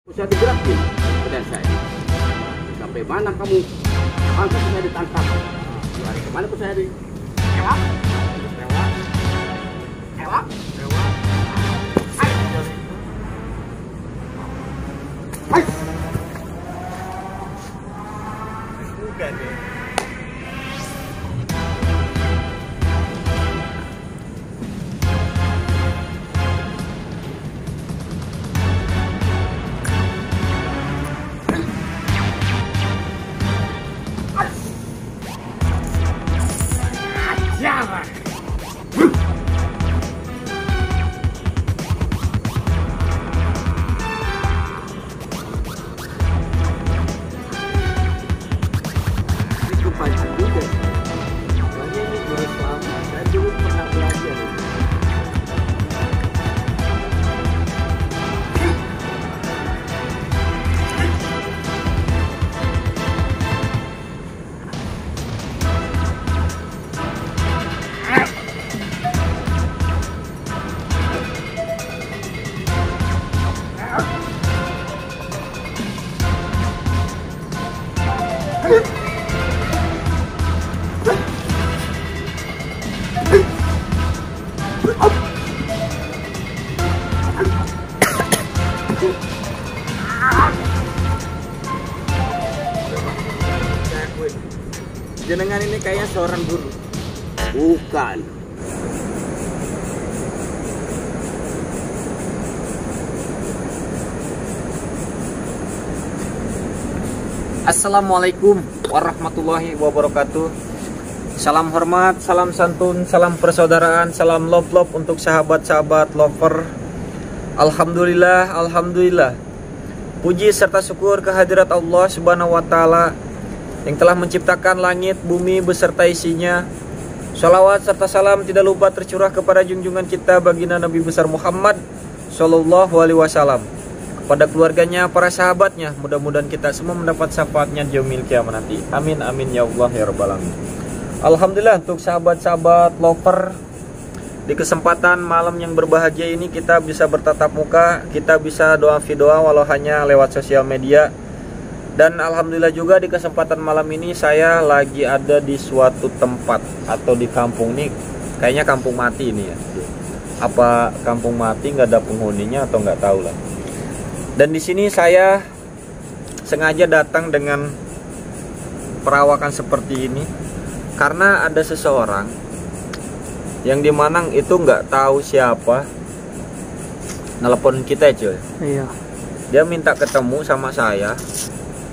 Saya digerakin badan saya. Sampai mana kamu? Langsung saya ditangkap. Lari kemana pun saya di? Ewak. Ewak. Ewak. Ewak. Hai. Hai. Bukan ya. Jenengan ini kayaknya seorang guru. Bukan. Assalamualaikum warahmatullahi wabarakatuh. Salam hormat, salam santun, salam persaudaraan, salam love untuk sahabat-sahabat lover. Alhamdulillah, alhamdulillah. Puji serta syukur kehadirat Allah Subhanahu wa taala yang telah menciptakan langit, bumi beserta isinya. Sholawat serta salam tidak lupa tercurah kepada junjungan kita baginda Nabi besar Muhammad Sallallahu Alaihi Wasallam, kepada keluarganya, para sahabatnya. Mudah-mudahan kita semua mendapat syafaatnya di yaumil kiamat nanti. Amin amin ya Allah ya rabbal alamin. Alhamdulillah untuk sahabat-sahabat lover, di kesempatan malam yang berbahagia ini kita bisa bertatap muka, kita bisa doa video walau hanya lewat sosial media. Dan alhamdulillah juga di kesempatan malam ini saya lagi ada di suatu tempat atau di kampung nih, kayaknya kampung mati ini ya. Apa kampung mati nggak ada penghuninya atau nggak tahu lah. Dan di sini saya sengaja datang dengan perawakan seperti ini karena ada seseorang yang dimana itu nggak tahu siapa nelpon kita cuy. Iya. Dia minta ketemu sama saya.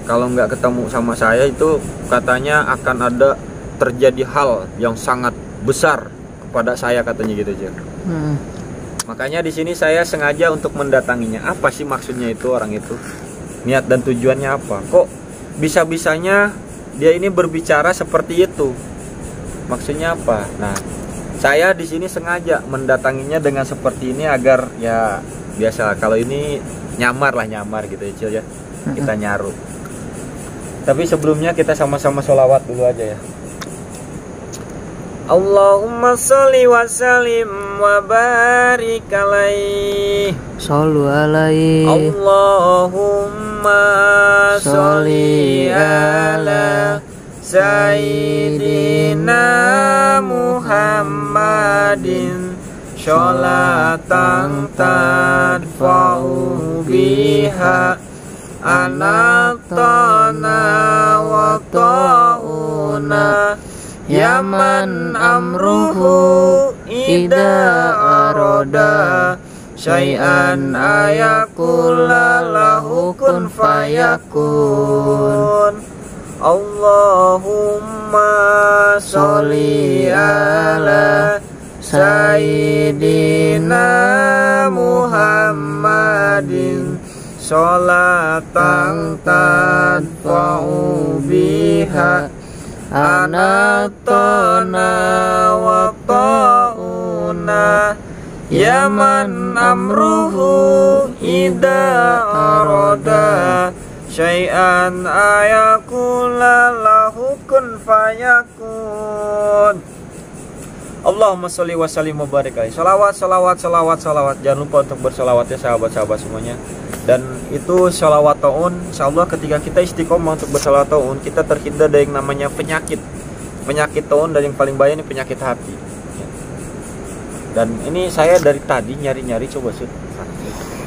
Kalau nggak ketemu sama saya itu katanya akan ada terjadi hal yang sangat besar kepada saya katanya gitu cuy. Makanya di sini saya sengaja untuk mendatanginya. Apa sih maksudnya itu orang itu? Niat dan tujuannya apa? Kok bisa-bisanya dia ini berbicara seperti itu? Maksudnya apa? Nah, saya di sini sengaja mendatanginya dengan seperti ini agar ya biasa kalau ini nyamar gitu ya Cil ya. Kita nyaru. Tapi sebelumnya kita sama-sama sholawat dulu aja ya. Allahumma sholli wa sallim wa barik alaihi. Shollu alaihi. Allahumma sholli ala Sayyidina Muhammadin sholatan tadfa'u biha anatana wa ta'una yaman amruhu ida aroda syai'an ayakula lahu kun fayakun. Allahumma sholli ala Sayyidina Muhammadin sholatan tadfa'u biha anatana wa ta'una yaman amruhu ida aroda syai'an ayakula lahu kun fayakun. Allahumma sholli wa sallim wa barik alaihi. Salawat. Jangan lupa untuk bersalawat ya sahabat-sahabat semuanya. Dan itu sholawat ta'un, insyaallah ketika kita istiqomah untuk bersolawat ta'un, kita terhindar dari yang namanya penyakit ta'un, dan yang paling bahaya ini penyakit hati. Dan ini saya dari tadi nyari-nyari, coba sih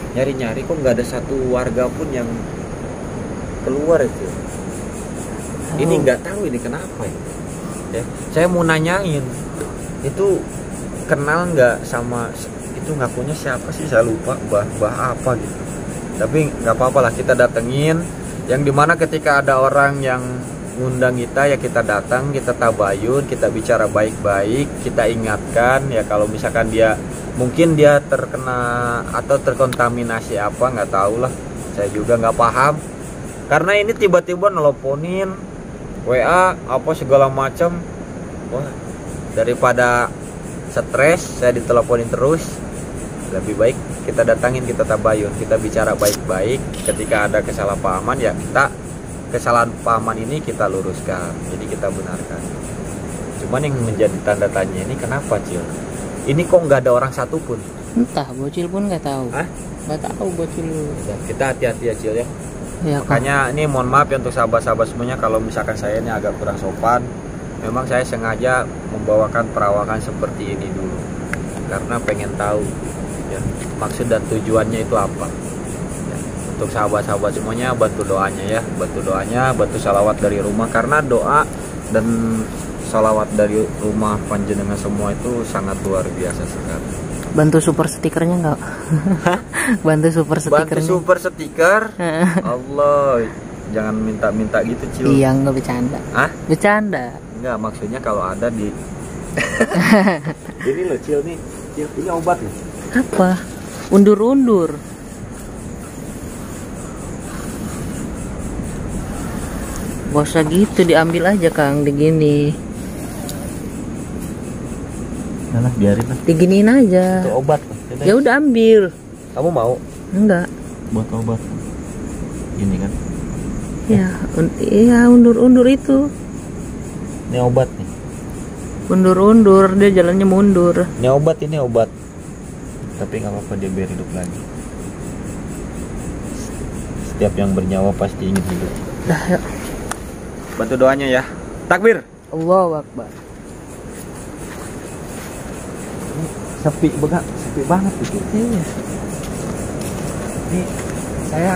nyari-nyari kok nggak ada satu warga pun yang keluar itu. Ini nggak tahu ini kenapa ya. Saya mau nanyain itu kenal nggak sama itu, ngakunya siapa sih, saya lupa, bah apa gitu. Tapi nggak apa-apa lah, kita datengin. Yang dimana ketika ada orang yang ngundang kita, ya kita datang, kita tabayun, kita bicara baik-baik, kita ingatkan ya kalau misalkan dia mungkin dia terkena atau terkontaminasi apa, nggak tahu lah, saya juga nggak paham. Karena ini tiba-tiba nelponin, WA apa segala macam. Wah, daripada stres saya diteleponin terus, lebih baik kita datangin, kita tabayun, kita bicara baik-baik. Ketika ada kesalahpahaman ya kita, kesalahan pahaman ini kita luruskan, jadi kita benarkan. Cuman yang menjadi tanda tanya ini kenapa, Cil? Ini kok nggak ada orang satu pun? Entah, bocil pun nggak tahu. Hah? Nggak tahu bocil. Kita hati-hati ya, Cil ya. Ya, Makanya ini mohon maaf ya untuk sahabat-sahabat semuanya kalau misalkan saya ini agak kurang sopan. Memang saya sengaja membawakan perawakan seperti ini dulu karena pengen tahu ya, maksud dan tujuannya itu apa ya. Untuk sahabat-sahabat semuanya bantu doanya ya, bantu salawat dari rumah, karena doa dan salawat dari rumah panjenengan semua itu sangat luar biasa sekali. Bantu super stikernya nggak? Bantu super stikernya. Bantu super stiker. Allah, jangan minta-minta gitu, Cil. Iya, nggak bercanda. Hah? Bercanda. Enggak, maksudnya kalau ada di ini loh, Cil nih. Cil, ini obat nih. Apa? Undur-undur. Gak usah gitu, diambil aja Kang, digini. Nah, biarin lah. Diginiin aja. Itu obat. Ya udah ambil. Kamu mau? Enggak. Buat obat. Ini kan. Iya, undur-undur itu. Ini obat nih. Undur-undur, dia jalannya mundur. Ini obat, ini obat. Tapi nggak apa-apa, dia biar hidup lagi. Setiap yang bernyawa pasti ingin hidup. Dah, yuk. Bantu doanya ya. Takbir. Allahu Akbar. Sepi banget gitu. Iya. Ini saya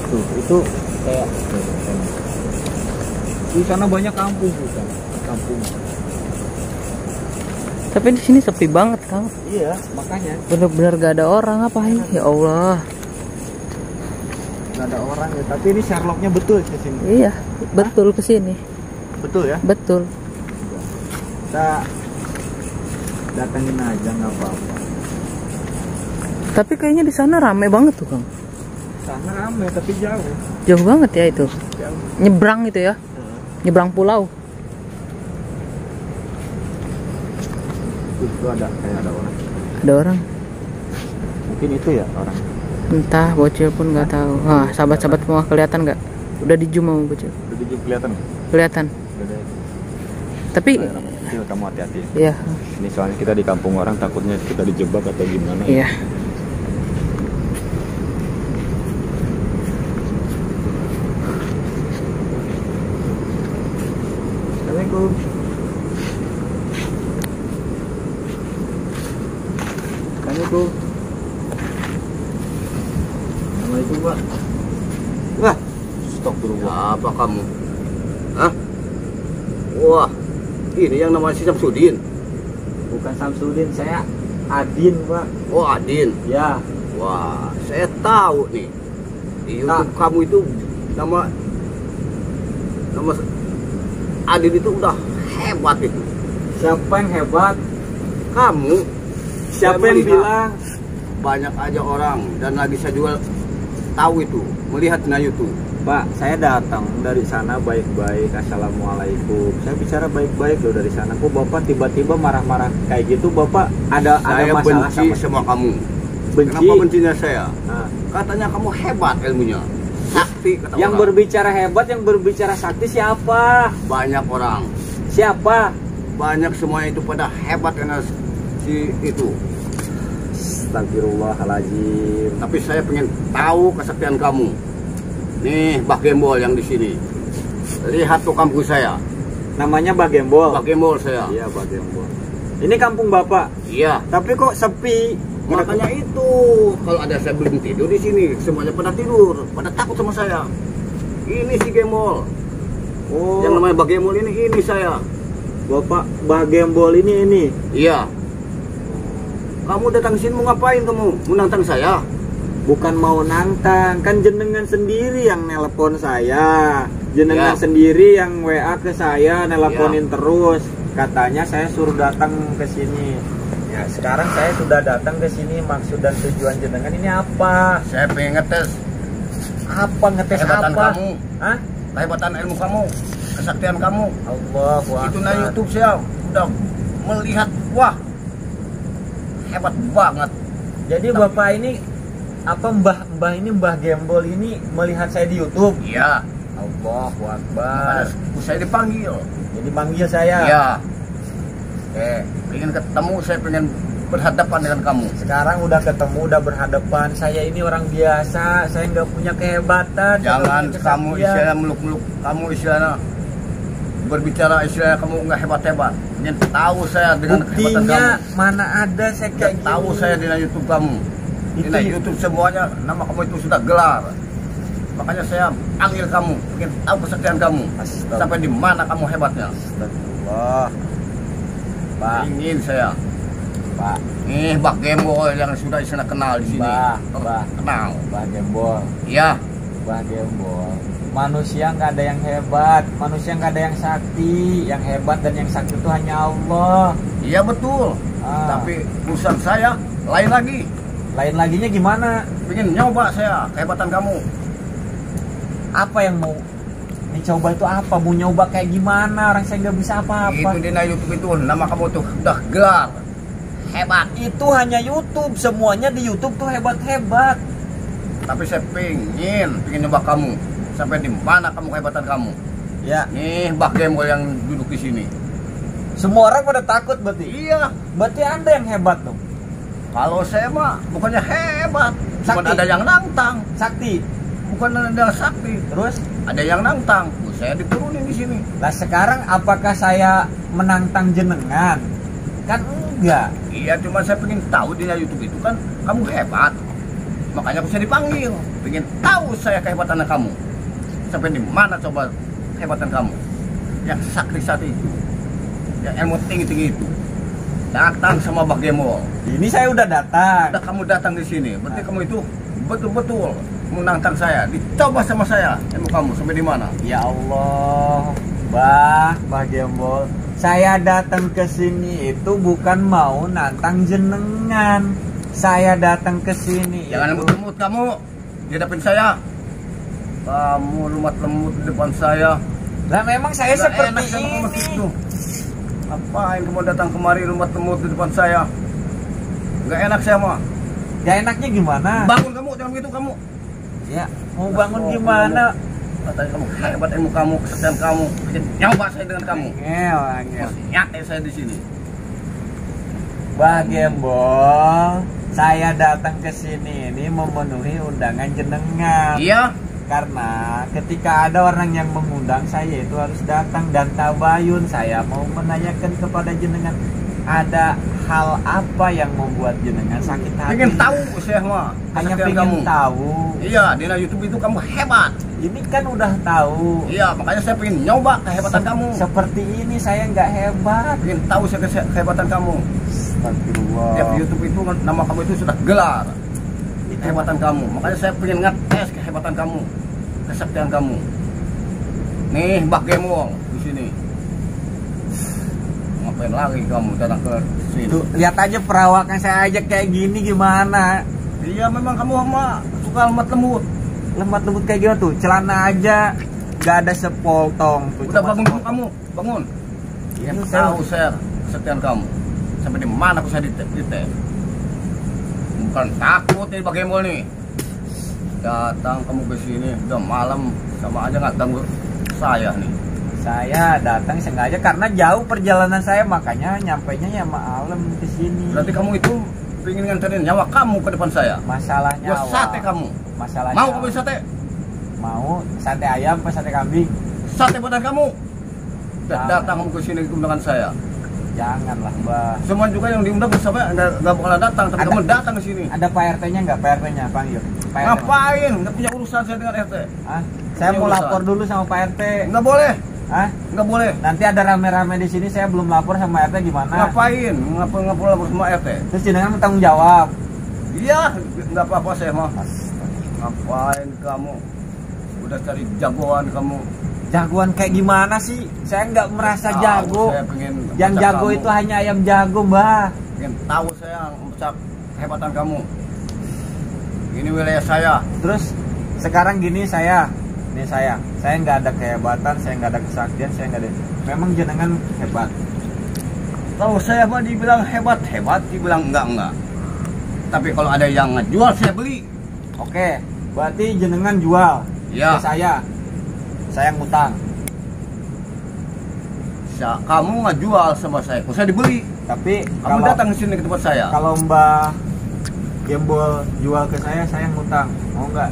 tuh itu kayak di sana banyak kampung bukan? Kampung. Tapi di sini sepi banget Kang. Iya, makanya Bener-bener gak ada orang, ngapain? Ya Allah. nggak ada orang ya. Tapi ini Sherlocknya betul ke sini. Iya, betul kesini. Betul ya? Betul. Kita datengin aja nggak apa-apa. Tapi kayaknya di sana rame banget tuh Kang. Sana rame tapi jauh. Jauh banget ya itu. Jauh. Nyebrang itu ya. Nyebrang pulau. Itu ada kayak ada orang. Ada orang. Mungkin itu ya orang. Entah, bocil pun nggak tahu. Nah, sahabat-sahabat semua kelihatan nggak? Udah di zoom sama bocil. Udah di kelihatan nggak? Kelihatan. Udah. Tapi Kecil, kamu hati-hati. iya. Ini soalnya kita di kampung orang, takutnya kita dijebak atau gimana. Iya. Assalamualaikum. Assalamualaikum. Assalamualaikum, Pak. Wah, Astagfirullah. apa kamu? Hah? Wah, ini yang namanya si Samsudin. Bukan Samsudin, saya Adin, Pak. Oh, Adin. Ya. Wah, saya tahu nih. Di YouTube kamu itu nama Adin itu udah hebat itu. Siapa yang hebat? Kamu. Siapa Saya yang melihat bilang? banyak aja orang dan lagi saya juga tahu itu, melihat di YouTube. Pak, saya datang dari sana baik-baik, assalamualaikum. Saya bicara baik-baik loh dari sana. Kok Bapak tiba-tiba marah-marah kayak gitu? Bapak ada Saya masalah benci sama kamu. benci? Kenapa bencinya saya? Nah, Katanya kamu hebat ilmunya. Sakti kata yang orang. berbicara hebat, yang berbicara sakti siapa? Banyak orang. Siapa? Banyak semuanya itu pada hebat karena si itu. Astagfirullahaladzim. Tapi saya pengen tahu kesaktian kamu. Nih, Mbah Gembol yang di sini. Lihat tuh kampung saya. Namanya Mbah Gembol. Mbah Gembol saya. Iya, Mbah Gembol. Ini kampung Bapak. Iya. Tapi kok sepi? Makanya itu, kalau ada saya belum tidur di sini, semuanya pada tidur, pada takut sama saya. Ini si Gembol. Oh, Yang namanya Mbah Gembol ini saya. Bapak Mbah Gembol ini. Iya. Kamu datang sini mau ngapain kamu? Mau nantang saya? Bukan mau nantang, kan jenengan sendiri yang nelpon saya. Jenengan Ya. sendiri yang WA ke saya, nelponin terus. Katanya saya suruh datang ke sini. Ya, sekarang saya sudah datang ke sini. Maksud dan tujuan jenengan ini apa? Saya pengen ngetes Apa ngetes kehebatan apa? kamu, Hah? kehebatan ilmu kamu, kesaktian kamu. Allahu Itu na Akbar. YouTube saya udah melihat, wah, hebat banget. Jadi Bapak ini apa Mbah ini Mbah Gembol ini melihat saya di YouTube? Iya. Allahu Makanya Akbar. saya dipanggil. Jadi manggil saya. Iya. Pengen ketemu, saya pengen berhadapan dengan kamu. Sekarang udah ketemu, udah berhadapan. Saya ini orang biasa, saya nggak punya kehebatan. saya Jangan nggak punya kamu kesaktian. istilahnya meluk-meluk, kamu istilahnya berbicara istilahnya kamu nggak hebat-hebat. Ingin tahu saya dengan kehebatan Buktinya kamu. mana ada saya Nggak kayak tahu gini. saya di YouTube kamu. Di Itu- YouTube semuanya nama kamu itu sudah gelar. Makanya saya panggil kamu, ingin tahu kesaktian kamu. Astagfirullah. Sampai di mana kamu hebatnya. Astagfirullah. Pak, Ingin saya. Pak, Nih Mbah Gembol yang sudah istilah kenal di sini. Mbah. Kenal. Mbah Gembol, Iya. Mbah Gembol. Manusia nggak ada yang hebat, manusia nggak ada yang sakti. Yang hebat dan yang sakti itu hanya Allah. Iya betul. Ah. Tapi urusan saya lain lagi. Lain laginya gimana? Pengen nyoba saya kehebatan kamu. Apa yang mau dicoba itu apa? Mau nyoba kayak gimana? Orang saya nggak bisa apa-apa. Itu di YouTube itu nama kamu tuh udah gelar. Hebat. Itu hanya YouTube, semuanya di YouTube tuh hebat-hebat. Tapi saya pengen nyoba kamu. Sampai di mana kamu kehebatan kamu. Ya, Nih Mbah Gembol yang duduk di sini. semua orang pada takut berarti. Iya. Berarti Anda yang hebat dong. Kalau saya mah bukannya hebat, cuma Sakti. ada yang nantang. Sakti. Bukan ada yang sakti, Terus, ada yang nantang. Saya diturunin di sini. lah sekarang apakah saya menantang jenengan? Kan enggak. Iya, cuma saya pengen tahu di YouTube itu kan kamu hebat. Makanya aku saya dipanggil. Pengen tahu saya kehebatan kamu. Sampai di mana coba kehebatan kamu? Yang sakti-sakti itu. Yang ilmu tinggi-tinggi itu. Datang sama Mbah Gembol. Ini saya udah datang. Udah kamu datang di sini. Berarti kamu itu betul-betul menantang saya. Dicoba sama saya ilmu kamu sampai di mana? Ya Allah, Mbah Gembol. Saya datang ke sini itu bukan mau nantang jenengan. Saya datang ke sini. Jangan itu- lemut-lemut kamu di depan saya. Kamu lemut-lemut di depan saya. Lah memang saya Nggak seperti enak sama kamu ini. situ. Ngapain kamu datang kemari lemut-lemut di depan saya? Nggak enak saya mah. Gak enaknya gimana? Bangun kamu, jangan begitu kamu. Ya, mau bangun gimana? Katanya kamu hebat ilmu kamu, kesaktian kamu. Bikin nyoba saya dengan kamu. Angel. Nyate saya di sini. Mbah Gembol, saya datang ke sini ini memenuhi undangan jenengan. Iya. Karena ketika ada orang yang mengundang saya itu harus datang dan tabayun. Saya mau menanyakan kepada jenengan, ada hal apa yang membuat jenengan sakit hati? Pengen tahu saya mah. Hanya kesaktian pengen tahu. Iya, di YouTube itu kamu hebat. Ini kan udah tahu. Iya, makanya saya pengen nyoba kehebatan kamu. Seperti ini saya nggak hebat. Pengen tahu saya kehebatan kamu. Astagfirullah. Tiap YouTube itu nama kamu itu sudah gelar. Kehebatan kamu. Makanya saya pengen ngetes kehebatan kamu, kesaktian kamu. Nih Mbah Gembol di sini. Ngapain lagi kamu datang ke sini? Tuh, lihat aja perawakan saya aja kayak gini gimana? Iya, memang kamu mah suka lemot-lemut. Lembat lembut kayak gitu tuh, celana aja gak ada sepotong tuh. Udah cuma bangun dulu sepotong. kamu, bangun. Iya, Ingin saya- tahu saya kesaktian kamu. Sampai di mana aku saya dites. Bukan takut nih Mbah Gembol nih. Datang kamu ke sini udah malam, sama aja nggak ganggu saya nih. Saya datang sengaja karena jauh perjalanan saya, makanya nyampainya ya malam ke sini. Berarti kamu itu ke ingin nganterin nyawa kamu ke depan saya. Masalahnya Gua sate kamu. Masalahnya Mau kamu sate? Mau sate ayam apa sate kambing? Sate badan kamu. Jangan. Datang kamu ke sini ke undangan saya. Janganlah, Mbah. Semua juga yang diundang bersama nggak bakal datang, tapi Ada. kamu datang ke sini. Ada Pak RT-nya nggak? Pak RT-nya panggil. Pak RT. Ngapain? Nggak punya urusan saya dengan RT. Hah? Saya mau urusan. lapor dulu sama Pak RT. Nggak boleh. Hah? Nggak boleh. Nanti ada rame-rame di sini, saya belum lapor sama RT gimana? Ngapain? Ngapain lapor sama RT? Terus jenengan bertanggung jawab. Iya, nggak apa-apa saya mah. Ngapain kamu? Udah cari jagoan kamu. Jagoan kayak gimana sih? Saya nggak merasa Tahu, jago. saya pengen Yang mecah jago kamu. itu hanya ayam jago, Mbah. Pengen tahu saya mecah kehebatan kamu. Ini wilayah saya. Terus sekarang gini saya nggak ada kehebatan, saya nggak ada kesaktian, saya nggak ada. Memang jenengan hebat. Tahu saya mah dibilang hebat, dibilang enggak. Tapi kalau ada yang ngejual saya beli. Oke, berarti jenengan jual Ya. ke saya ngutang. Kamu ngejual sama saya, kalau saya dibeli. Tapi Kamu datang ke sini ke tempat saya. kalau Mbah Gembol jual ke saya ngutang, mau nggak?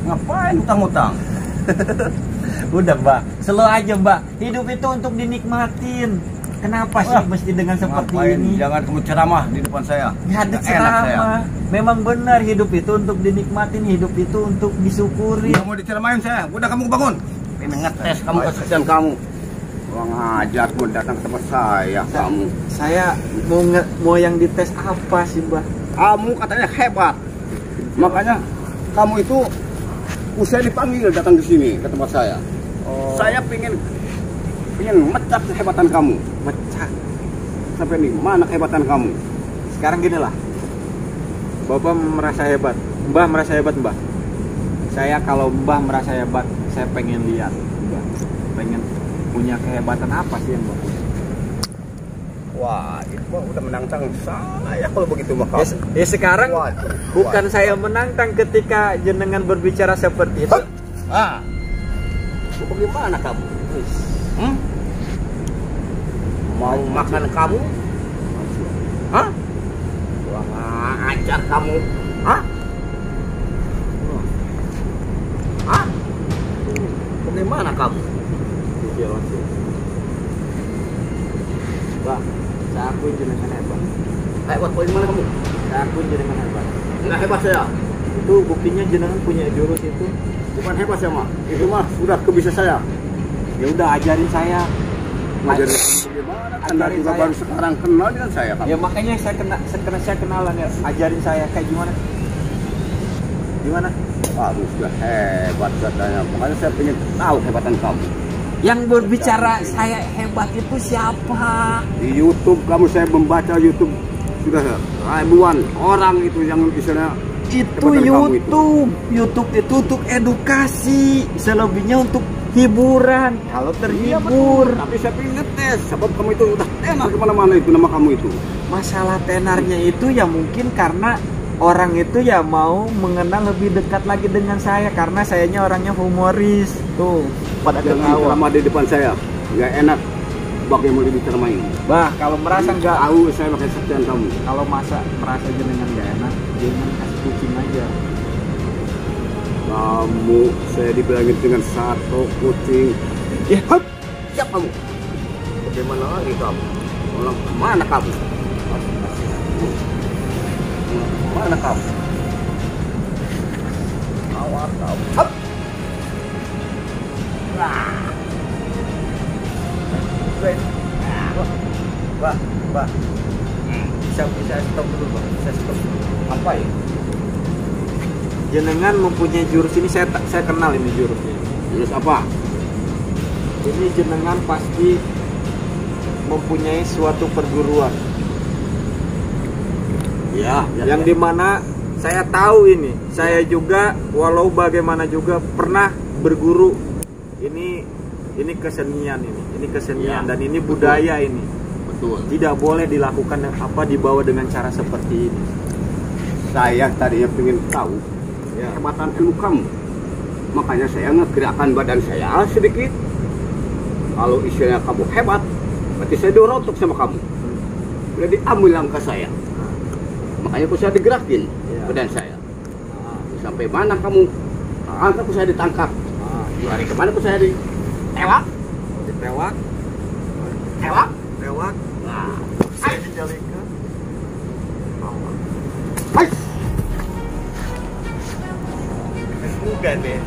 Ngapain utang-utang? Udah Mbah, slow aja Mbah. Hidup itu untuk dinikmatin. Kenapa sih Wah, mesti dengan seperti Ngapain? ini? Jangan kamu ceramah di depan saya. Ya ada Nggak enak saya. ceramah. Memang benar hidup itu untuk dinikmatin, hidup itu untuk disyukuri. Nggak mau diceramain saya. Udah kamu bangun. Ini ngetes kamu kesaksian kamu. Kurang ajar pun datang ke tempat saya kamu. Saya mau yang dites apa sih Mbah? Kamu katanya hebat. Makanya kamu itu usai dipanggil datang ke sini ke tempat saya. Oh, Saya pengen mecah kehebatan kamu. mecah. Sampai di mana kehebatan kamu? Sekarang gini lah, Bapak merasa hebat, Mbah merasa hebat Mbah. Saya kalau Mbah merasa hebat, saya pengen lihat Mbah. Pengen punya kehebatan apa sih yang Mbah punya? Wah, itu mah udah menantang saya kalau begitu mah kamu. Sekarang Waduh, bukan saya menantang ketika jenengan berbicara seperti itu. Ah, bagaimana kamu? Hmm? Mau makan kamu? Hah? Kurang ajar kamu. Hah? Hah? Bagaimana kamu? Mbah, saya akui jenengan hebat. Hebat bagaimana kamu? Saya akui jenengan hebat. Nggak hebat saya. Itu buktinya jenengan punya jurus itu. Bukan hebat saya mah. Itu mah sudah kebisa saya. Ya udah ajarin saya. Ngajarin bagaimana? Anda Ajarin juga saya. baru sekarang kenal dengan saya kamu. Ya makanya saya kenalan ya. Ajarin saya kayak gimana? Gimana? Kamu sudah hebat katanya. Makanya saya ingin tahu kehebatan kamu. Yang berbicara saya hebat itu siapa? Di YouTube kamu, saya membaca YouTube sudah ribuan orang itu yang misalnya Itu kehebatan kamu YouTube itu untuk edukasi, selebihnya untuk hiburan. Kalau Iya, terhibur, betul. Tapi saya ingin ngetes sebab kamu itu udah tenar kemana-mana itu nama kamu itu. masalah tenarnya itu ya mungkin karena orang itu ya mau mengenal lebih dekat lagi dengan saya karena sayanya orangnya humoris. Tuh, pada Jangan ketawa. ceramah di depan saya, nggak enak. Bagaimana diceramain? Bah, kalau merasa nggak, tahu saya pakai saksian kamu. kalau merasa jenengan nggak enak, jangan kasih kucing aja. Kamu saya dibilangin dengan satu kucing. Ya, Hup, siap kamu. Bagaimana lagi kamu? Orang kemana kamu? Kemana kamu? Awas kamu. Hup. Bah, bisa stop dulu Bah, bisa stop dulu. Apa ya? Jenengan mempunyai jurus ini, saya kenal ini jurusnya. Terus apa? Ini jenengan pasti mempunyai suatu perguruan. Ya, Yang dimana saya tahu ini, saya juga walau bagaimana juga pernah berguru. Ini kesenian ini kesenian Ya, dan ini betul. budaya ini. betul. Tidak boleh dilakukan dibawa dengan cara seperti ini. Saya tadinya ingin tahu Ya. kehebatan ilmu kamu. Makanya saya ngegerakkan badan saya sedikit. Kalau istilahnya kamu hebat, berarti saya dorontok sama kamu. Udah diambil langkah saya. Makanya aku saya digerakin badan saya. Sampai mana kamu? Angkat saya ditangkap. Lari kemana saya ditewak? Ditewak. Tewak? Tewak. Nah, Saya dijalikan. hai. Bukan deh.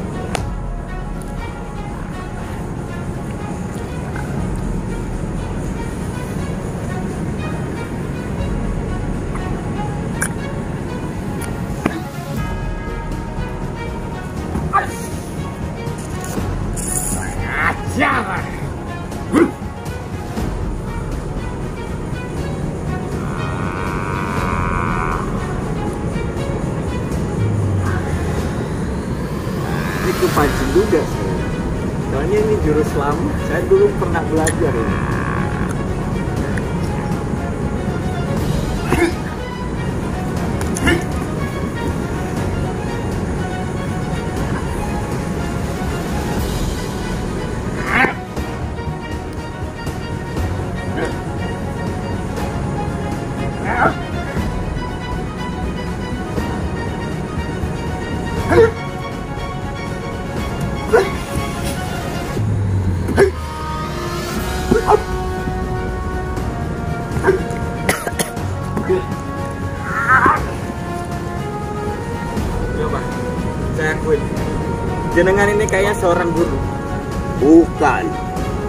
Ajar. Ini kepancing juga saya. Soalnya ini jurus lama. Saya dulu pernah belajar ini. Coba, saya akuin. Jenengan ini kayak seorang guru. Bukan.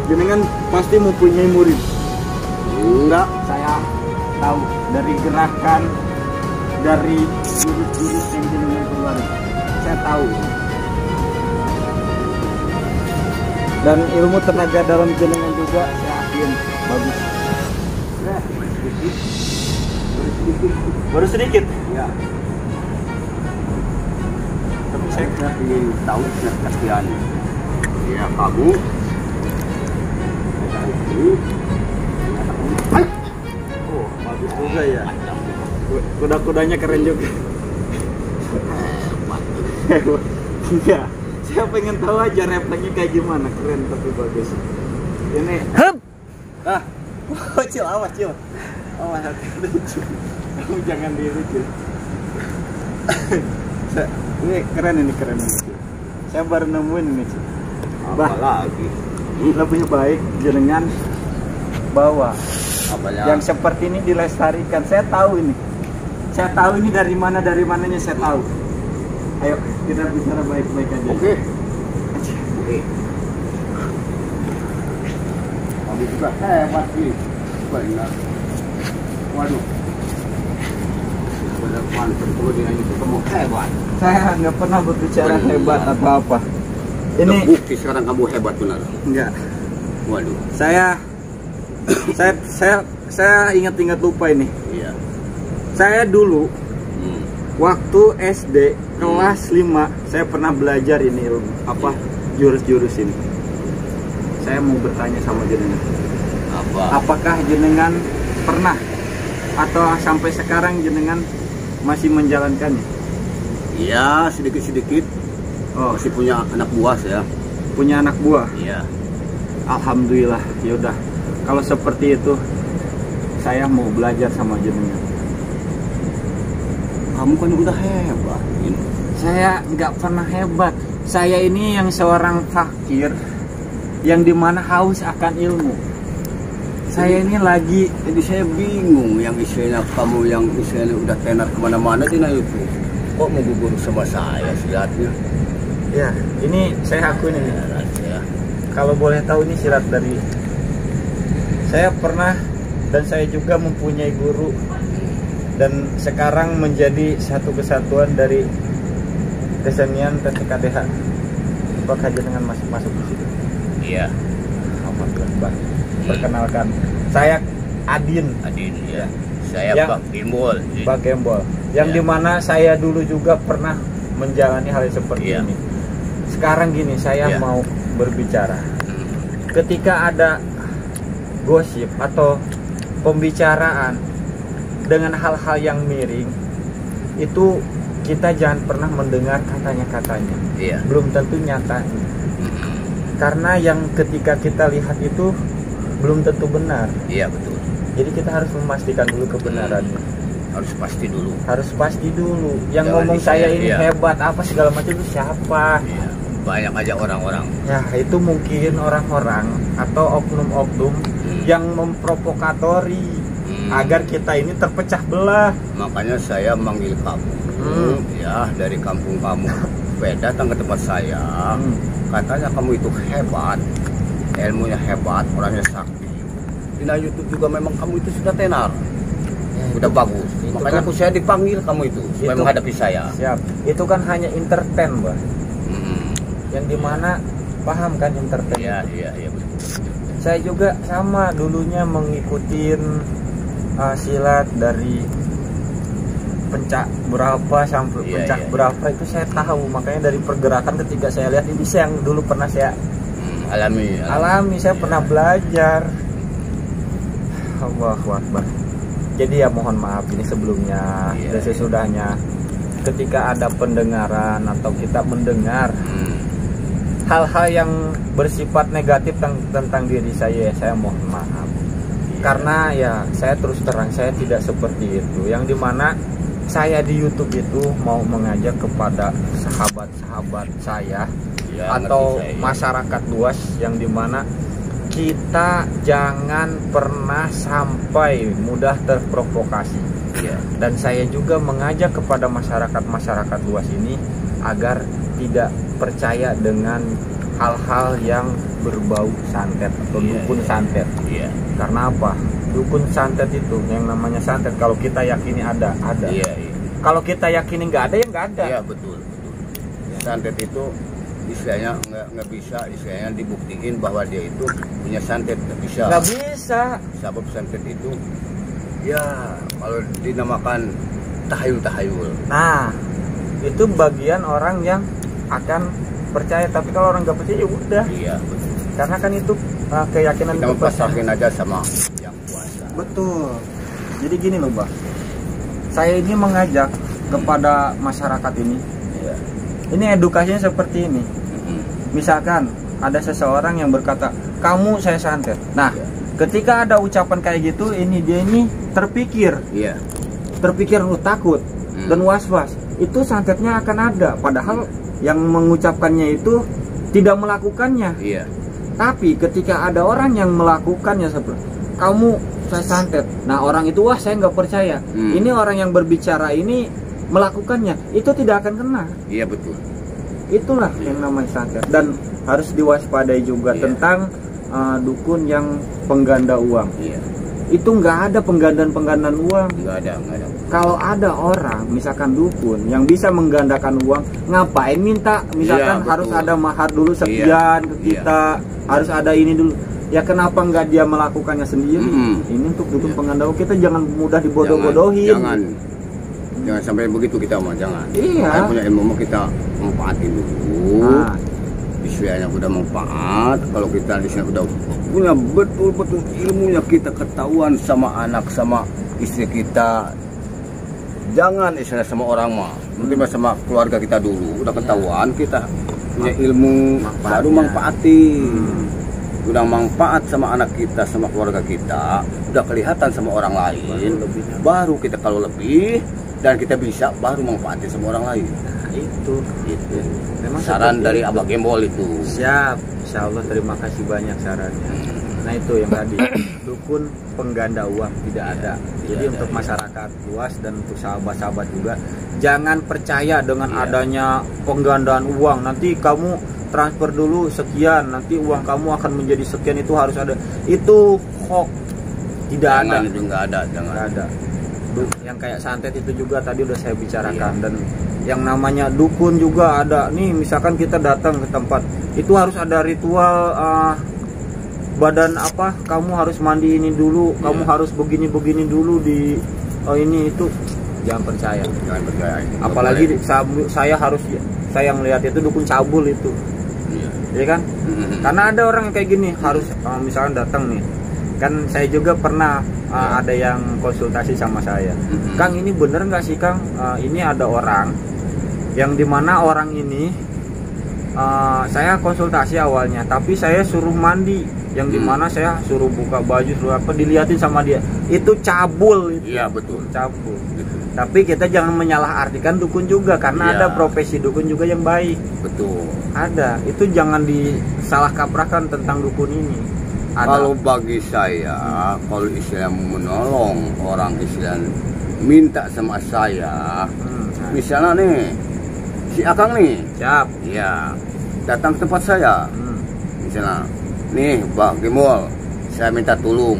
Jenengan pasti mempunyai murid. Enggak. Saya tahu dari gerakan, dari jurus-jurus yang jenengan keluar. Saya tahu. Dan ilmu tenaga dalam jenengan juga saya yakin bagus. Baru sedikit. Ya. Tapi saya Saya ingin tahu kasihan. Ya kamu. Hai. oh, bagus juga ya. Kuda-kudanya keren juga. Iya. Saya pengen tahu aja refleksnya kayak gimana, keren tapi bagus. Ini ah, Cil, awas Cil. Awas hati-hati Cil. Kamu jangan diri Cil. Ini keren ini. Cil. Saya baru nemuin ini Cil. Apa lagi? Lebih baik jenengan bawa Apa yang seperti ini dilestarikan. Saya tahu ini. Saya tahu ini dari mananya saya tahu. Ayo kita bicara baik-baik aja. Oke. Oke. Kamu juga hebat sih. Benar. Waduh. Benar mantap kalau dengan itu kamu hebat. Saya nggak pernah berbicara Benar. hebat atau apa. Ini Terbukti sekarang kamu hebat benar. enggak. Waduh. Saya ingat-ingat lupa ini. Iya. Saya dulu Hmm. waktu SD kelas 5 saya pernah belajar ini ilmu apa jurus-jurus ini. Saya mau bertanya sama jenengan. Apa? Apakah jenengan pernah atau sampai sekarang jenengan masih menjalankannya? Iya, sedikit-sedikit. Oh, Masih punya anak buah saya. punya anak buah. Iya. Alhamdulillah. Yaudah, kalau seperti itu saya mau belajar sama jenengan. Kamu kan udah hebat. Ini. Saya nggak pernah hebat. Saya ini yang seorang fakir yang dimana haus akan ilmu. Saya ini lagi Jadi saya bingung yang istilahnya kamu yang istilahnya udah tenar kemana-mana Dina itu. Kok mau gugur sama saya silatnya? ya ini saya akuin ini. Ya. Kalau boleh tahu ini silat dari saya pernah dan saya juga mempunyai guru dan sekarang menjadi satu kesatuan dari kesenian TKDH. Apakah jenengan masuk di situ? Iya. Alhamdulillah. Perkenalkan, saya Adin Ya. Saya Yang- Bang Timbul. Pak Gembol, yang Ya. dimana saya dulu juga pernah menjalani hal yang seperti Iya. ini. Sekarang gini, saya Ya. mau berbicara. Hmm. Ketika ada gosip atau pembicaraan dengan hal-hal yang miring, itu kita jangan pernah mendengar katanya-katanya. Iya. Belum tentu nyata. Hmm. Karena yang ketika kita lihat itu belum tentu benar. Iya betul. Jadi kita harus memastikan dulu kebenarannya. harus pasti dulu. Harus pasti dulu. Yang Jangan ngomong saya ini iya. hebat apa segala macam itu siapa? Iya. Banyak aja orang-orang. Ya itu mungkin orang-orang atau oknum-oknum yang memprovokatori agar kita ini terpecah belah. Makanya saya manggil kamu ya dari kampung kamu. Datang ke tempat saya. Katanya kamu itu hebat, ilmunya hebat, orangnya sakti. Di YouTube juga memang kamu itu sudah tenar, sudah bagus. Makanya kan, saya dipanggil kamu itu supaya menghadapi saya. Siap. Itu kan hanya entertain, Mbak. Yang dimana paham kan entertain? Iya. Saya juga sama dulunya mengikutin silat dari pencak berapa sampai pencak berapa itu saya tahu. Makanya dari pergerakan ketika saya lihat ini yang dulu pernah saya alami saya pernah belajar. Allahu Akbar. Jadi ya mohon maaf ini sebelumnya dan sesudahnya ketika ada pendengaran atau kita mendengar hal-hal yang bersifat negatif tentang diri saya mohon maaf. Karena ya saya terus terang saya tidak seperti itu. Yang dimana saya di YouTube itu mau mengajak kepada sahabat-sahabat saya atau masyarakat luas yang dimana kita jangan pernah sampai mudah terprovokasi. Dan saya juga mengajak kepada masyarakat luas ini agar tidak percaya dengan hal-hal yang berbau santet atau dukun santet. Karena apa? Dukun santet itu yang namanya santet kalau kita yakini ada. Kalau kita yakini nggak ada ya nggak ada. Iya betul. Santet itu istilahnya nggak bisa istilahnya dibuktiin bahwa dia itu punya santet, nggak bisa. Nggak bisa. Sebab santet itu ya kalau dinamakan tahayul. Nah itu bagian orang yang akan percaya, tapi kalau orang nggak percaya ya udah. Iya betul. Karena kan itu keyakinan kita itu pasrahin aja sama yang kuasa. Betul. Jadi gini loh, Mbak. Saya ini mengajak kepada masyarakat ini. Ini edukasinya seperti ini. Misalkan ada seseorang yang berkata, "Kamu saya santet." Nah, ketika ada ucapan kayak gitu, dia ini terpikir. Terpikir takut dan was-was. Itu santetnya akan ada, padahal yang mengucapkannya itu tidak melakukannya. Tapi ketika ada orang yang melakukannya seperti kamu saya santet, nah orang itu wah saya nggak percaya. Ini orang yang berbicara ini melakukannya, itu tidak akan kena. Iya betul. Itulah yang namanya santet dan harus diwaspadai juga tentang dukun yang pengganda uang. Itu nggak ada penggandaan uang. Nggak ada. Kalau ada orang misalkan dukun yang bisa menggandakan uang, ngapain minta misalkan harus ada mahar dulu sekian ke kita, harus ada ini dulu. Ya kenapa nggak dia melakukannya sendiri? Ini untuk dukun pengganda uang, kita jangan mudah dibodoh-bodohin. Jangan sampai begitu kita mah, jangan. Iya. Punya ilmu kita manfaatin dulu. Istilahnya udah manfaat. Kalau kita di sini udah punya betul-betul ilmunya, kita ketahuan sama anak sama istri kita. Jangan istilahnya sama orang mah, mungkin sama keluarga kita dulu. Udah ketahuan kita punya ilmu, baru manfaatin. Udah manfaat sama anak kita, sama keluarga kita, udah kelihatan sama orang lain, baru kita kalau lebih dan kita bisa baru manfaatin sama orang lain. Itu memang saran dari Abah Gembol itu. Siap, insya Allah terima kasih banyak sarannya. Nah itu yang tadi dukun pengganda uang tidak ada. Jadi untuk masyarakat luas dan untuk sahabat-sahabat juga jangan percaya dengan adanya penggandaan uang. Nanti kamu transfer dulu sekian, nanti uang kamu akan menjadi sekian, itu harus ada. Itu hoax. Tidak ada. Itu nggak ada, jangan ada. Yang kayak santet itu juga tadi udah saya bicarakan. Dan yang namanya dukun juga ada. Nih misalkan kita datang ke tempat, itu harus ada ritual badan apa, kamu harus mandi ini dulu, kamu harus begini dulu di ini itu. Jangan percaya. Apalagi saya melihat itu dukun cabul itu. Ya kan? Karena ada orang yang kayak gini harus misalkan datang nih. Kan saya juga pernah ada yang konsultasi sama saya. Kang, ini bener nggak sih Kang? Ini ada orang yang dimana orang ini saya konsultasi awalnya, tapi saya suruh mandi, yang dimana saya suruh buka baju, suruh apa, dilihatin sama dia, itu cabul itu. Iya betul. Cabul. Gitu. Tapi kita jangan menyalahartikan dukun juga, karena Iya. ada profesi dukun juga yang baik. Betul. Ada, itu jangan disalah kaprahkan tentang dukun ini. Ada. Kalau bagi saya, kalau istilah menolong orang, istilah minta sama saya, misalnya nih si Akang nih, Siap. ya datang ke tempat saya, Hmm. misalnya nih Bang Gimol, saya minta tolong.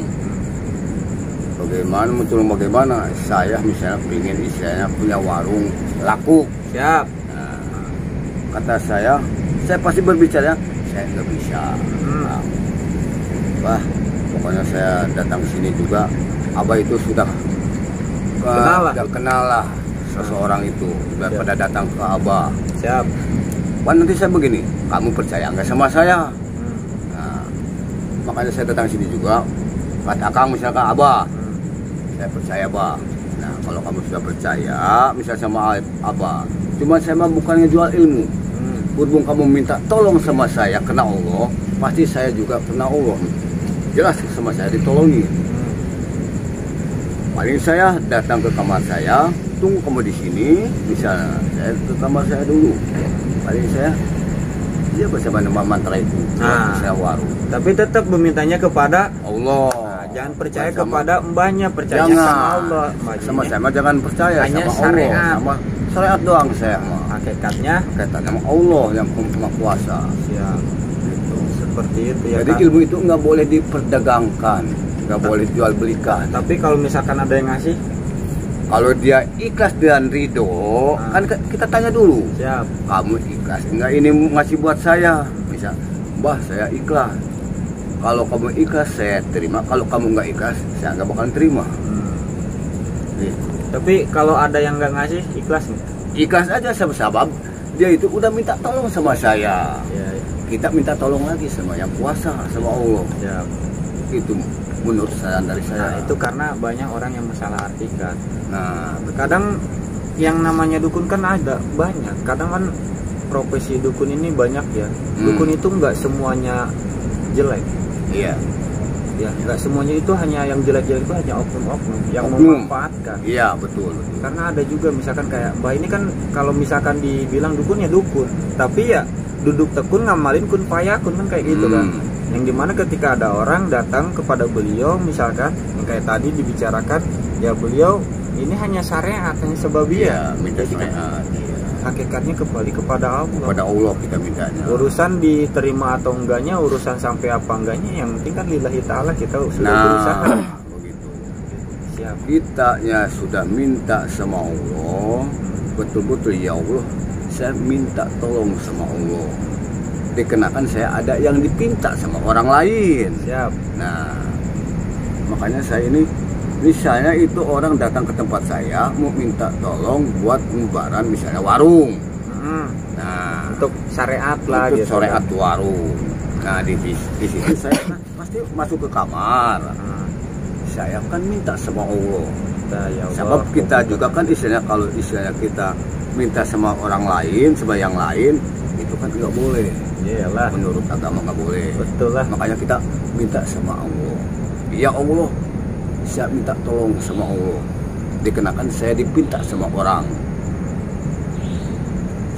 Bagaimana mau tolong bagaimana? Saya misalnya ingin istilahnya punya warung laku. Siap. Nah, kata saya pasti berbicara, saya nggak bisa. Nah, wah, pokoknya saya datang ke sini juga. Abah itu sudah kenal lah seseorang itu, daripada datang ke Abah. Siap. Wah, nanti saya begini, kamu percaya nggak sama saya? Nah, makanya saya datang sini juga. Kata Kang misalkan Abah, saya percaya Abah. Nah, kalau kamu sudah percaya, misalnya sama Abah, cuma saya mah bukan ngejual ilmu. Berhubung kamu minta tolong sama saya kena Allah, pasti saya juga kena Allah. Jelas sama saya ditolongi. Paling saya datang ke kamar saya, tunggu kamu di sini, misalnya saya ke kamar saya dulu. Paling saya dia bersama nama mantra itu, saya warung. Tapi tetap memintanya kepada Allah. Jangan percaya kepada mbahnya, percaya Jangan. sama Allah. Sama saya mah jangan percaya Hanya sama syariat. Allah, sama syariat doang saya mah. Hakikatnya Kata nama Allah yang Maha Kuasa. siap. Gitu. Seperti itu ya. Jadi Kak. ilmu itu nggak boleh diperdagangkan, nggak boleh jual belikan. Tapi kalau misalkan ada yang ngasih, Kalau dia ikhlas dan ridho, kan kita tanya dulu. siap. Kamu ikhlas enggak ini ngasih buat saya? Bisa, Mbah saya ikhlas. Kalau kamu ikhlas saya terima. Kalau kamu nggak ikhlas saya nggak bakalan terima. Gitu. Tapi kalau ada yang nggak ngasih, ikhlas nih. Ikhlas aja sebab dia itu udah minta tolong sama saya. Ya, Kita minta tolong lagi sama yang kuasa, sama Allah. siap. Itu menurut saya dari Nah, saya. itu karena banyak orang yang salah artikan. Nah, Kadang yang namanya dukun kan ada banyak. Kadang kan profesi dukun ini banyak ya. Dukun itu nggak semuanya jelek. iya. Ya, nggak semuanya itu hanya yang jelek-jelek, itu hanya oknum-oknum yang Oknum. memanfaatkan. Iya, betul. Karena ada juga misalkan kayak Mbah ini kan kalau misalkan dibilang dukun ya dukun, tapi ya duduk tekun ngamalin kun fayakun kan kayak gitu kan. Yang dimana ketika ada orang datang kepada beliau misalkan yang kayak tadi dibicarakan, ya beliau ini hanya syariat, hanya sebabiyah. Minta Jadi kan syariat. Iya. hakikatnya kembali kepada Allah. Kepada Allah kita mintanya. Urusan diterima atau enggaknya, urusan sampai apa enggaknya, yang penting kan lillahi ta'ala kita sudah berusaha. Begitu. Siap. Kitanya sudah minta sama Allah, betul-betul ya Allah, saya minta tolong sama Allah. Dikenakan saya ada yang dipinta sama orang lain. Siap. Nah, makanya saya ini, misalnya itu orang datang ke tempat saya mau minta tolong buat ngubaran misalnya warung. Nah, Untuk syariat lah untuk gitu. syariat warung. Nah, di situ saya pasti masuk ke kamar. Saya kan minta sama Allah. Ya Allah. Sebab kita juga kan istilahnya kalau istilahnya kita minta sama orang lain, sama yang lain, itu kan nggak boleh. Iyalah. Menurut agama nggak boleh. Betul lah. Makanya kita minta sama Allah. Ya Allah, saya minta tolong sama Allah. Dikenakan saya dipinta sama orang.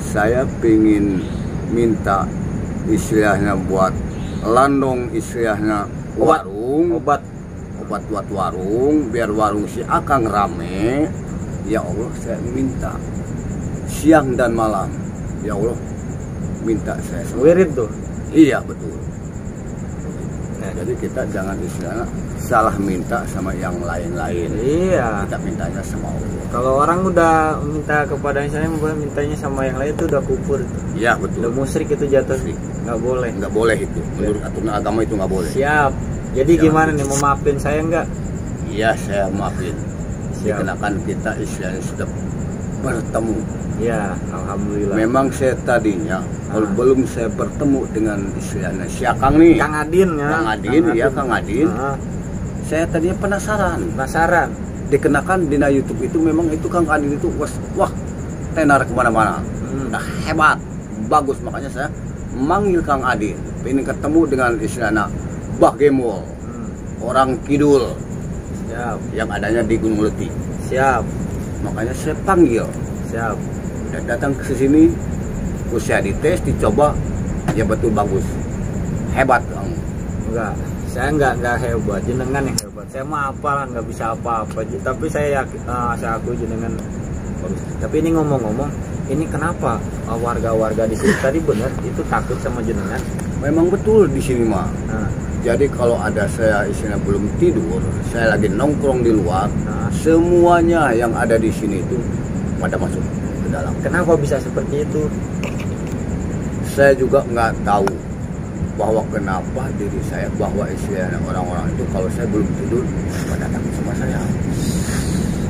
Saya pingin minta istilahnya buat landong, istilahnya warung, Obat. obat buat warung, biar warung si Akang rame. Ya Allah, saya minta siang dan malam. Ya Allah, minta saya sama. Wirid tuh. Iya betul. Nah, jadi kita jangan istilahnya salah minta sama yang lain-lain. Iya. Kita mintanya sama Allah. Kalau orang udah minta kepada saya, mintanya sama yang lain itu udah kufur. Iya Udah betul. musyrik itu jatuh. Musyrik. Nggak boleh. Nggak boleh itu. Menurut aturan agama itu nggak boleh. Siap. Jadi Jangan. gimana nih, mau maafin saya nggak? Iya saya maafin. Siap. Dikenakan kita istilahnya sudah bertemu. Ya, alhamdulillah. Memang saya tadinya kalau belum saya bertemu dengan istilahnya si Akang nih. Kang Adin ya. Kang Adin, iya Kang Adin. Saya tadinya penasaran. Penasaran. Dikenakan di YouTube itu memang itu Kang Adin itu wah tenar kemana-mana. Nah, hebat, bagus, makanya saya manggil Kang Adin, pengen ketemu dengan istilahnya Mbah Gembol, orang kidul yang adanya di Gunung Leti. Siap. Makanya saya panggil. Siap. Dan datang ke sini, saya dites, dicoba, ya betul bagus, hebat Kang. Enggak, saya enggak hebat, jenengan yang hebat. Saya mah apalah, nggak bisa apa-apa. Tapi saya yakin, saya akui jenengan bagus. Tapi ini ngomong-ngomong, ini kenapa warga-warga di sini tadi benar itu takut sama jenengan? Memang betul di sini mah. Nah, Jadi kalau ada saya istilah belum tidur, saya lagi nongkrong di luar, semuanya yang ada di sini itu pada masuk ke dalam. kenapa bisa seperti itu? Saya juga nggak tahu bahwa kenapa diri saya, bahwa istilahnya orang-orang itu kalau saya belum tidur pada takut sama saya.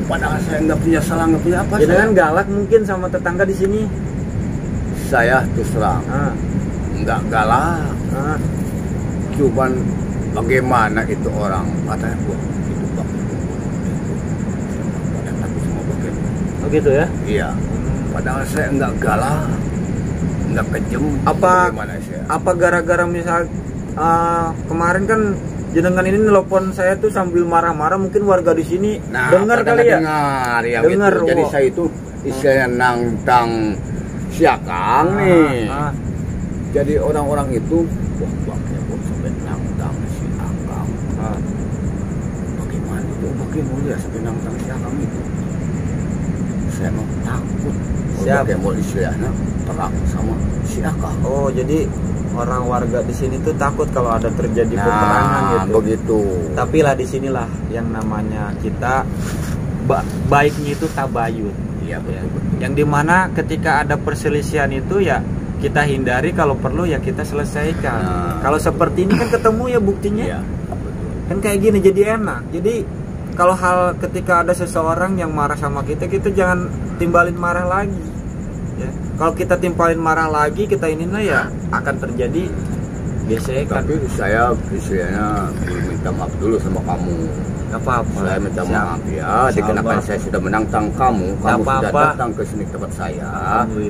Padahal saya nggak punya salah, nggak punya apa. Jenengan galak mungkin sama tetangga di sini. Saya terus terang nggak galak. Cuman bagaimana itu orang katanya, wah itu Bang pada takut sama bagaimana. Oh gitu ya? Iya. Padahal saya nggak galak, nggak kejem. Bagaimana saya? Apa gara-gara misal kemarin kan jenengan ini nelpon saya tuh sambil marah-marah, mungkin warga di sini dengar kali ya? Dengar ya. Dengar. Gitu. Jadi saya itu istilahnya nangtang siakang nih. Jadi orang-orang itu, wah Bang Gembol sampai nangtang siakang. Bagaimana itu? Bagaimana ya sampai nangtang siakang itu? Saya mau takut. Bang Gembol istilahnya perang sama siakang. Oh, jadi orang warga di sini tuh takut kalau ada terjadi peperangan gitu. Begitu. Tapi lah di sinilah yang namanya kita baiknya itu tabayun. Iya betul. Yang dimana ketika ada perselisihan itu ya kita hindari, kalau perlu ya kita selesaikan. Kalau seperti ini kan ketemu ya buktinya. Iya, betul. Kan kayak gini jadi enak. Jadi kalau hal ketika ada seseorang yang marah sama kita jangan timbalin marah lagi. Ya. Kalau kita timpalin marah lagi, kita inilah ya akan terjadi gesekan. Tapi saya istilahnya minta maaf dulu sama kamu. Gak apa-apa. Saya minta maaf ya, dikarenakan saya sudah menantang kamu sudah datang ke sini tempat saya,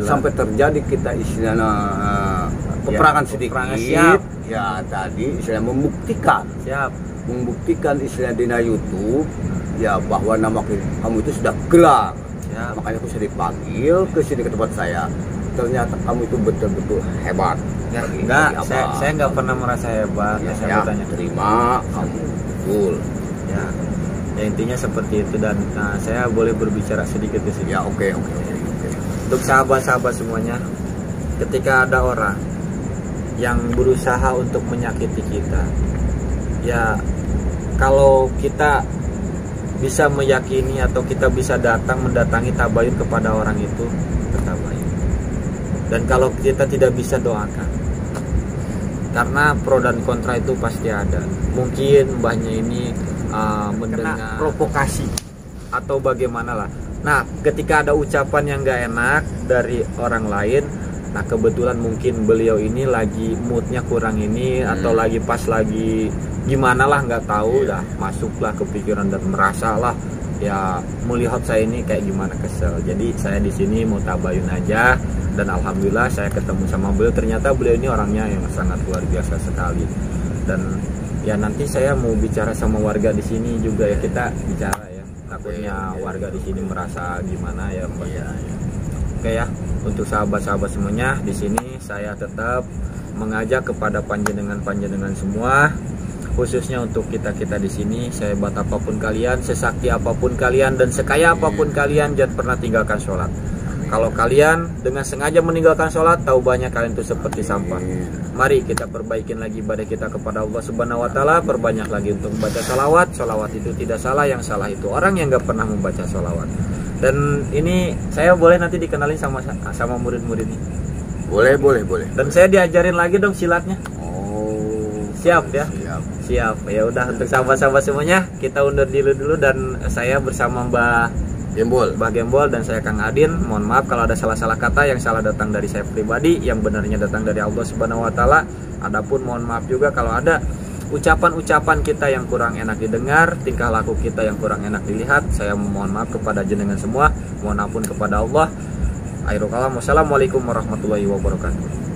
sampai terjadi kita istilahnya peperangan sedikit. Siap. Ya tadi istilah membuktikan. Siap. Membuktikan istilah di YouTube ya bahwa nama kamu itu sudah gelar. Siap. Makanya aku sudah dipanggil ke sini ke tempat saya. Ternyata kamu itu betul-betul hebat. Ya, enggak, saya nggak pernah merasa hebat. Ya, saya bertanya. Terima kamu betul. Ya intinya seperti itu, dan saya boleh berbicara sedikit di sini. Ya oke. Untuk sahabat-sahabat semuanya, ketika ada orang yang berusaha untuk menyakiti kita, ya kalau kita bisa meyakini atau kita bisa mendatangi tabayun kepada orang itu, bertabayun. Dan kalau kita tidak bisa, doakan. Karena pro dan kontra itu pasti ada. Mungkin mbahnya ini mendengar provokasi atau bagaimana lah. Nah, ketika ada ucapan yang gak enak dari orang lain, nah kebetulan mungkin beliau ini lagi moodnya kurang ini, atau lagi pas lagi gimana lah, nggak tahu, dah masuklah ke pikiran dan merasalah ya melihat saya ini kayak gimana, kesel. Jadi saya di sini mau tabayun aja, dan alhamdulillah saya ketemu sama beliau. Ternyata beliau ini orangnya yang sangat luar biasa sekali. Dan ya nanti saya mau bicara sama warga di sini juga ya, kita bicara ya. Takutnya warga di sini merasa gimana ya, Mbak. Oke ya, untuk sahabat-sahabat semuanya di sini saya tetap mengajak kepada panjenengan semua, khususnya untuk kita di sini, sehebat apapun kalian, sesakti apapun kalian, dan sekaya apapun kalian, jangan pernah tinggalkan sholat. Kalau kalian dengan sengaja meninggalkan sholat, tahu banyak kalian itu seperti sampah. Mari kita perbaikin lagi ibadah kita kepada Allah Subhanahu Wa Taala. Perbanyak lagi untuk membaca salawat. Salawat itu tidak salah, yang salah itu orang yang nggak pernah membaca salawat. Dan ini saya boleh nanti dikenalin sama murid-murid ini. Boleh. Dan saya diajarin lagi dong silatnya. Oh, siap ya. Siap. Ya udah, untuk sahabat-sahabat semuanya, kita undur dulu dan saya bersama Mbah Gembol dan saya Kang Adin. Mohon maaf kalau ada salah-salah kata, yang salah datang dari saya pribadi, yang benarnya datang dari Allah Subhanahu Wa Taala. Adapun mohon maaf juga kalau ada ucapan-ucapan kita yang kurang enak didengar, tingkah laku kita yang kurang enak dilihat. Saya mohon maaf kepada jenengan semua. Mohon ampun kepada Allah. Akhirul kalam, wassalamualaikum warahmatullahi wabarakatuh.